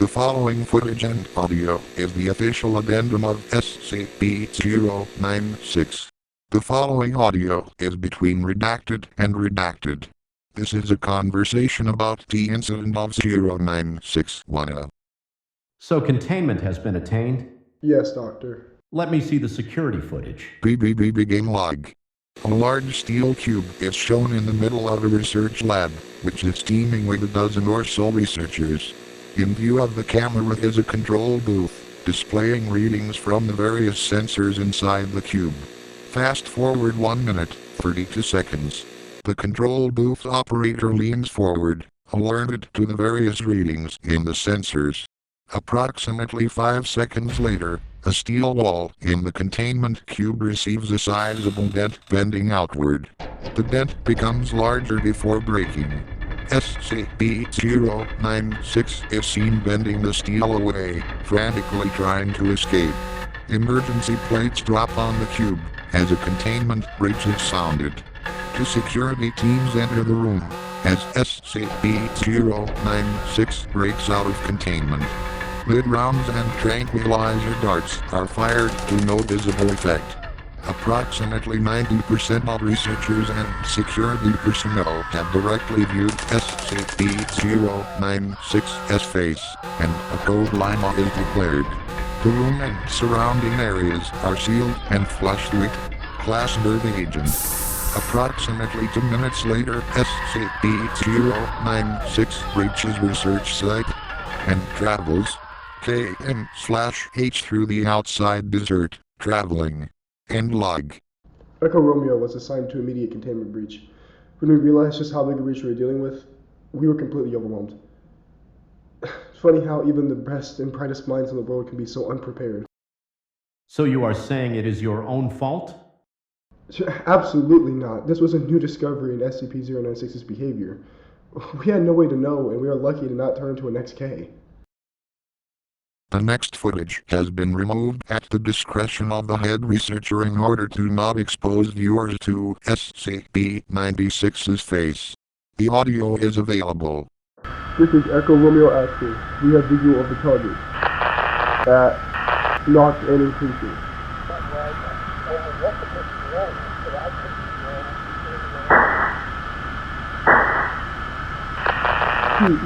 The following footage and audio is the official addendum of SCP-096. The following audio is between redacted and redacted. This is a conversation about the incident of 09610. So containment has been attained? Yes, Doctor. Let me see the security footage. Begin log. A large steel cube is shown in the middle of a research lab, which is teeming with a dozen or so researchers. In view of the camera is a control booth, displaying readings from the various sensors inside the cube. Fast forward 1 minute, 32 seconds. The control booth operator leans forward, alerted to the various readings in the sensors. Approximately 5 seconds later, a steel wall in the containment cube receives a sizable dent bending outward. The dent becomes larger before breaking. SCP-096 is seen bending the steel away, frantically trying to escape. Emergency plates drop on the cube as a containment breach is sounded. Two security teams enter the room as SCP-096 breaks out of containment. Mid rounds and tranquilizer darts are fired to no visible effect. Approximately 90% of researchers and security personnel have directly viewed SCP-096's face, and a code line is declared. The room and surrounding areas are sealed and flushed with class nerve agent. Approximately 2 minutes later, SCP-096 reaches research site and travels KM/H through the outside desert, traveling. End log. Echo Romeo was assigned to immediate containment breach. When we realized just how big a breach we were dealing with, we were completely overwhelmed. It's funny how even the best and brightest minds in the world can be so unprepared. So you are saying it is your own fault? Absolutely not. This was a new discovery in SCP-096's behavior. We had no way to know, and we are lucky to not turn into an XK. The next footage has been removed at the discretion of the head researcher in order to not expose viewers to SCP-96's face. The audio is available. This is Echo Romeo Asking. We have visual of the target. At locked and increasing.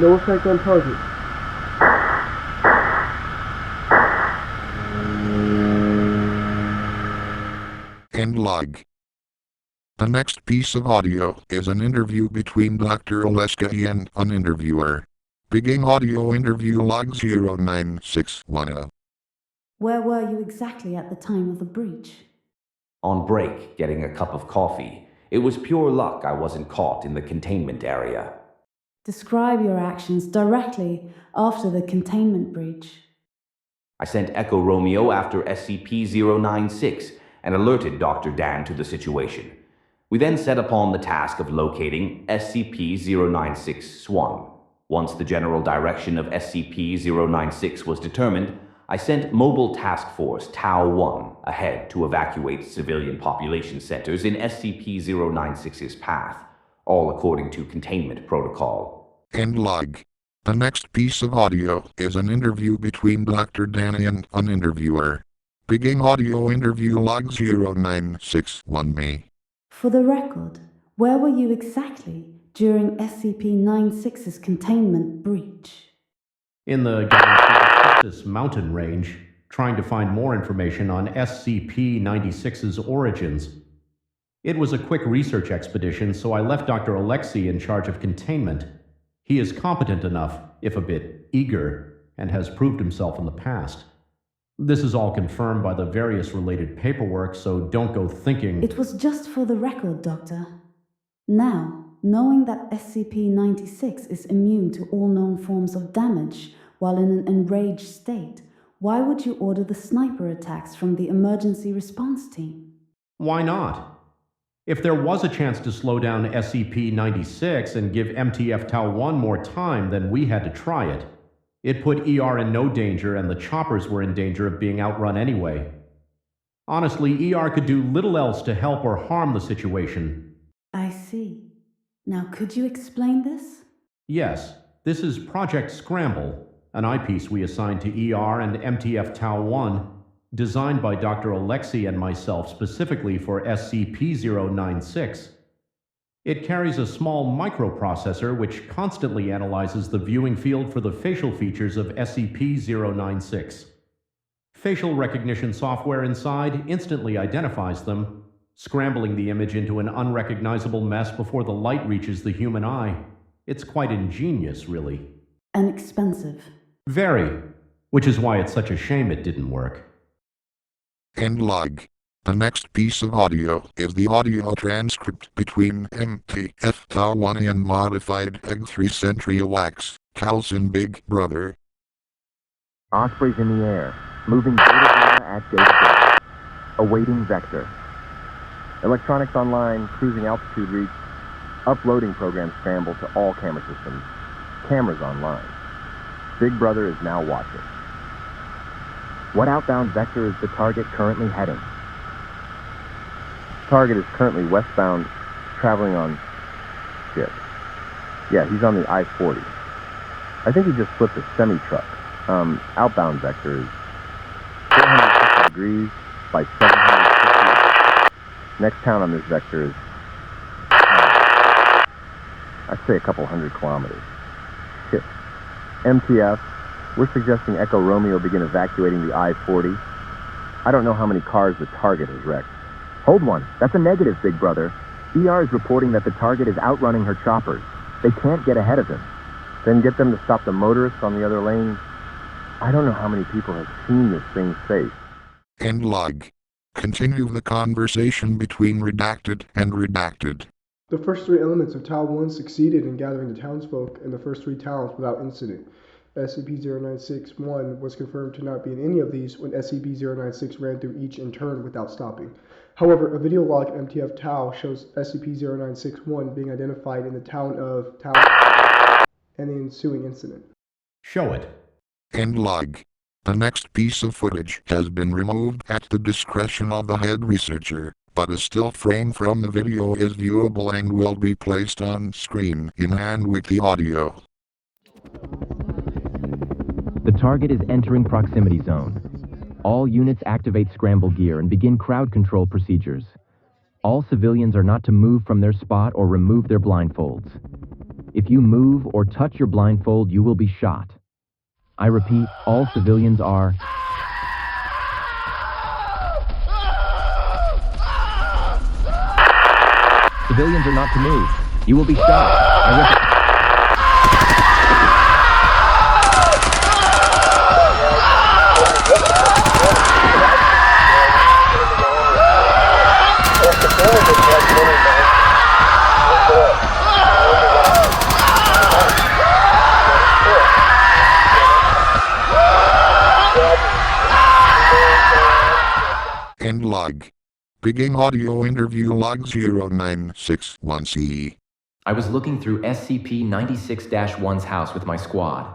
No effect on target. End log. The next piece of audio is an interview between Dr. Lowkey and an interviewer. Begin audio interview log 09610. Where were you exactly at the time of the breach? On break, getting a cup of coffee. It was pure luck I wasn't caught in the containment area. Describe your actions directly after the containment breach. I sent Echo Romeo after SCP-096 and alerted Dr. Dan to the situation. We then set upon the task of locating SCP-096 Swan. Once the general direction of SCP-096 was determined, I sent Mobile Task Force Tau-1 ahead to evacuate civilian population centers in SCP-096's path, all according to containment protocol. End log. The next piece of audio is an interview between Dr. Dan and an interviewer. Begin audio interview log 09610. For the record, where were you exactly during SCP-96's containment breach? In the Galactic mountain range, trying to find more information on SCP-96's origins. It was a quick research expedition, so I left Dr. Alexei in charge of containment. He is competent enough, if a bit eager, and has proved himself in the past. This is all confirmed by the various related paperwork, so don't go thinking— It was just for the record, Doctor. Now, knowing that SCP-96 is immune to all known forms of damage while in an enraged state, why would you order the sniper attacks from the emergency response team? Why not? If there was a chance to slow down SCP-96 and give MTF Tau-1 more time, then we had to try it. It put ER in no danger, and the choppers were in danger of being outrun anyway. Honestly, ER could do little else to help or harm the situation. I see. Now, could you explain this? Yes, this is Project Scramble. an eyepiece we assigned to ER and MTF Tau 1, designed by Dr. Alexei and myself specifically for SCP-096. It carries a small microprocessor which constantly analyzes the viewing field for the facial features of SCP-096. Facial recognition software inside instantly identifies them, scrambling the image into an unrecognizable mess before the light reaches the human eye. It's quite ingenious, really. And expensive. Very. Which is why it's such a shame it didn't work. End log. The next piece of audio is the audio transcript between MTF Tau 1 and Modified Egg 3 Centria Wax, Calcin Big Brother. Ospreys in the air, moving data at data. Awaiting vector. Electronics online, cruising altitude reached. Uploading program scramble to all camera systems. Cameras online. Big Brother is now watching. What outbound vector is the target currently heading? Target is currently westbound, traveling on... shit. Yeah, he's on the I-40. I think he just flipped a semi-truck. Outbound vector is 450 degrees by 750. Next town on this vector is... I'd say a couple hundred kilometers. Shit. MTF, we're suggesting Echo Romeo begin evacuating the I-40. I don't know how many cars the target has wrecked. Hold one. That's a negative, Big Brother. ER is reporting that the target is outrunning her choppers. They can't get ahead of him. Then get them to stop the motorists on the other lane. I don't know how many people have seen this thing's face. End log. Continue the conversation between Redacted and Redacted. The first three elements of Tau 1 succeeded in gathering the townsfolk in the first three towns without incident. SCP-096-1 was confirmed to not be in any of these when SCP-096 ran through each in turn without stopping. However, a video log MTF Tau shows SCP-096-1 being identified in the town of Tau and the ensuing incident. Show it. End log. The next piece of footage has been removed at the discretion of the head researcher, but a still frame from the video is viewable and will be placed on screen in hand with the audio. The target is entering proximity zone. All units activate scramble gear and begin crowd control procedures. All civilians are not to move from their spot or remove their blindfolds. If you move or touch your blindfold, you will be shot. I repeat, all civilians are... Civilians are not to move. You will be shot. I repeat... End log. Begin audio interview log 0961C. I was looking through SCP-96-1's house with my squad.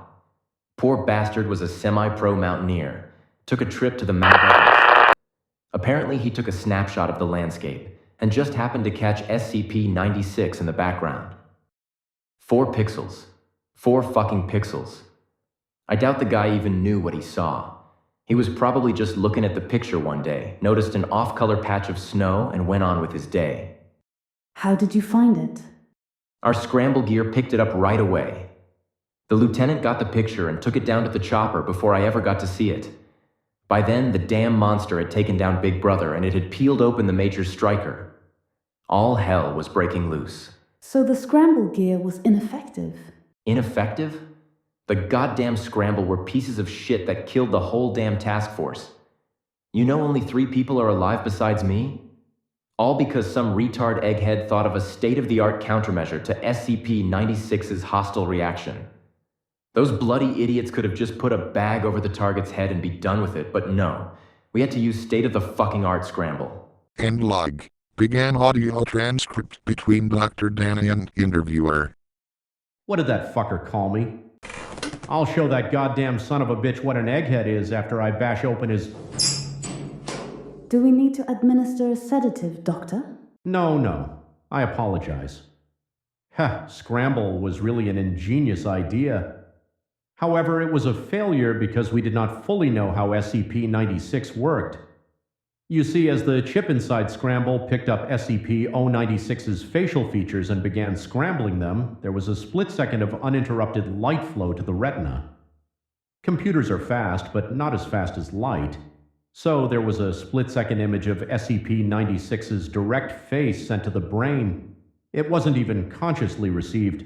Poor bastard was a semi-pro mountaineer. Took a trip to the Mount Everest. Apparently he took a snapshot of the landscape and just happened to catch SCP-96 in the background. 4 pixels. 4 fucking pixels. I doubt the guy even knew what he saw. He was probably just looking at the picture one day, noticed an off-color patch of snow, and went on with his day. How did you find it? Our scramble gear picked it up right away. The lieutenant got the picture and took it down to the chopper before I ever got to see it. By then, the damn monster had taken down Big Brother and it had peeled open the Major's striker. All hell was breaking loose. So the scramble gear was ineffective. Ineffective? The goddamn scramble were pieces of shit that killed the whole damn task force. You know only 3 people are alive besides me? All because some retard egghead thought of a state-of-the-art countermeasure to SCP-96's hostile reaction. Those bloody idiots could have just put a bag over the target's head and be done with it, but no. We had to use state-of-the-fucking-art scramble. End log. Began audio transcript between Dr. Danny and interviewer. What did that fucker call me? I'll show that goddamn son of a bitch what an egghead is after I bash open his... Do we need to administer a sedative, Doctor? No. I apologize. Scramble was really an ingenious idea. However, it was a failure because we did not fully know how SCP-96 worked. You see, as the chip inside Scramble picked up SCP-096's facial features and began scrambling them, there was a split second of uninterrupted light flow to the retina. Computers are fast, but not as fast as light. So there was a split-second image of SCP-96's direct face sent to the brain. It wasn't even consciously received,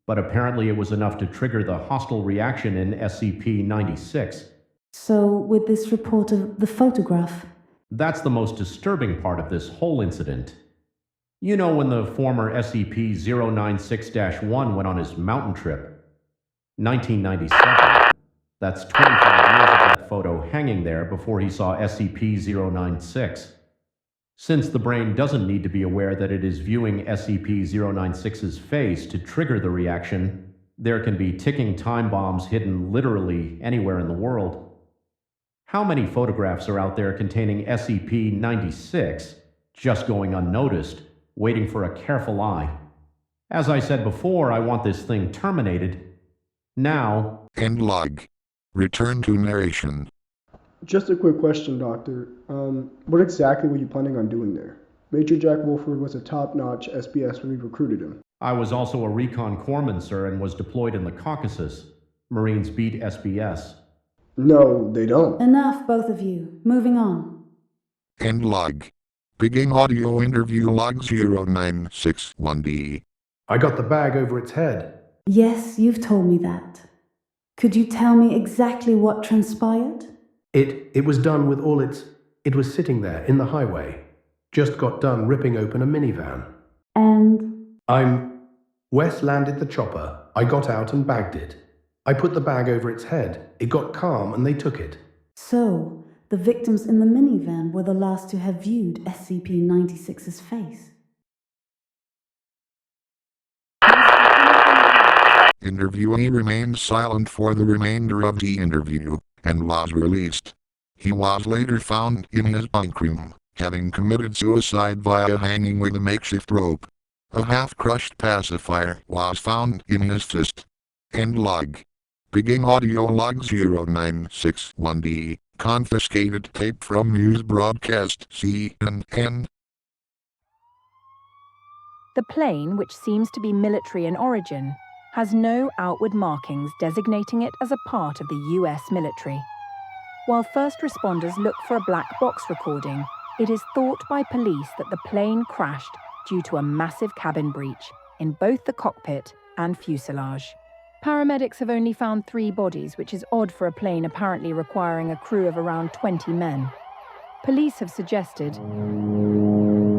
but apparently it was enough to trigger the hostile reaction in SCP-96. So, with this report of the photograph, That's the most disturbing part of this whole incident. You know, when the former SCP-096-1 went on his mountain trip, 1997, that's 25 years of that photo hanging there before he saw SCP-096. Since the brain doesn't need to be aware that it is viewing SCP-096's face to trigger the reaction, there can be ticking time bombs hidden literally anywhere in the world. How many photographs are out there containing SCP-96, just going unnoticed, waiting for a careful eye? As I said before, I want this thing terminated. Now... End log. Return to narration. Just a quick question, Doctor. What exactly were you planning on doing there? Major Jack Wolford was a top-notch SBS when we recruited him. I was also a recon corpsman, sir, and was deployed in the Caucasus. Marines beat SBS. No, they don't. enough, both of you. Moving on. End log. Begin audio interview log 0961D. I got the bag over its head. Yes, you've told me that. Could you tell me exactly what transpired? It was done with all its... It was sitting there in the highway. Just got done ripping open a minivan. And... Wes landed the chopper. I got out and bagged it. I put the bag over its head. It got calm and they took it. So, the victims in the minivan were the last to have viewed SCP-96's face. Interviewee remained silent for the remainder of the interview, and was released. He was later found in his bunk room, having committed suicide via hanging with a makeshift rope. A half-crushed pacifier was found in his fist. End log. Begin audio log 0961D. Confiscated tape from news broadcast CNN. The plane, which seems to be military in origin, has no outward markings designating it as a part of the US military. While first responders look for a black box recording, it is thought by police that the plane crashed due to a massive cabin breach in both the cockpit and fuselage. Paramedics have only found 3 bodies, which is odd for a plane apparently requiring a crew of around 20 men. Police have suggested...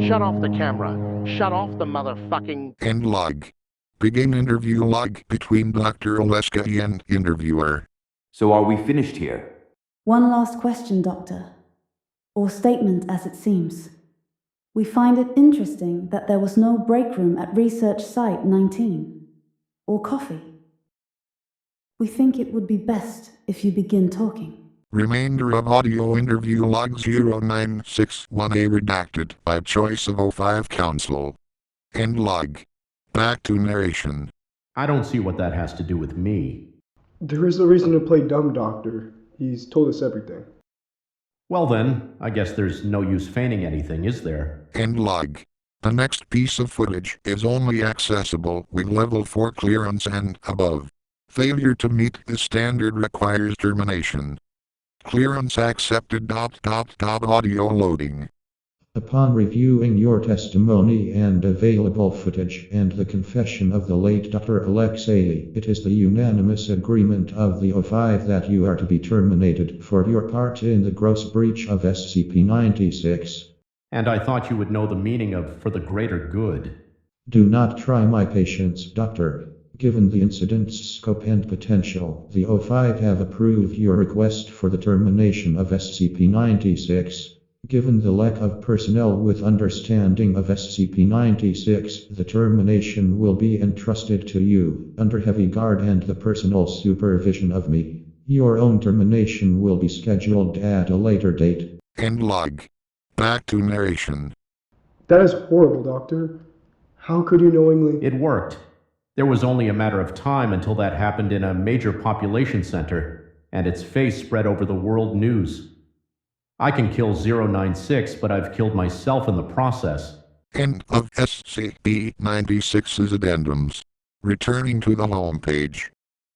Shut off the camera. Shut off the motherfucking... End log. Begin interview log between Dr. Oleska and interviewer. So are we finished here? One last question, Doctor. Or statement, as it seems. We find it interesting that there was no break room at Research Site 19. Or coffee. We think it would be best if you begin talking. Remainder of audio interview log 0961A redacted by choice of O5 Council. End log. Back to narration. I don't see what that has to do with me. There is no reason to play dumb, Doctor. He's told us everything. Well then, I guess there's no use feigning anything, is there? End log. The next piece of footage is only accessible with level 4 clearance and above. Failure to meet this standard requires termination. Clearance accepted. Audio loading. Upon reviewing your testimony and available footage and the confession of the late Dr. Alexei, it is the unanimous agreement of the O5 that you are to be terminated for your part in the gross breach of SCP-96. And I thought you would know the meaning of "for the greater good." Do not try my patience, Doctor. Given the incident's scope and potential, the O5 have approved your request for the termination of SCP-96. Given the lack of personnel with understanding of SCP-96, the termination will be entrusted to you, under heavy guard and the personal supervision of me. Your own termination will be scheduled at a later date. End log. Back to narration. That is horrible, Doctor. How could you knowingly... It worked. There was only a matter of time until that happened in a major population center, and its face spread over the world news. I can kill 096, but I've killed myself in the process. End of SCP-096's Addendums. Returning to the home page.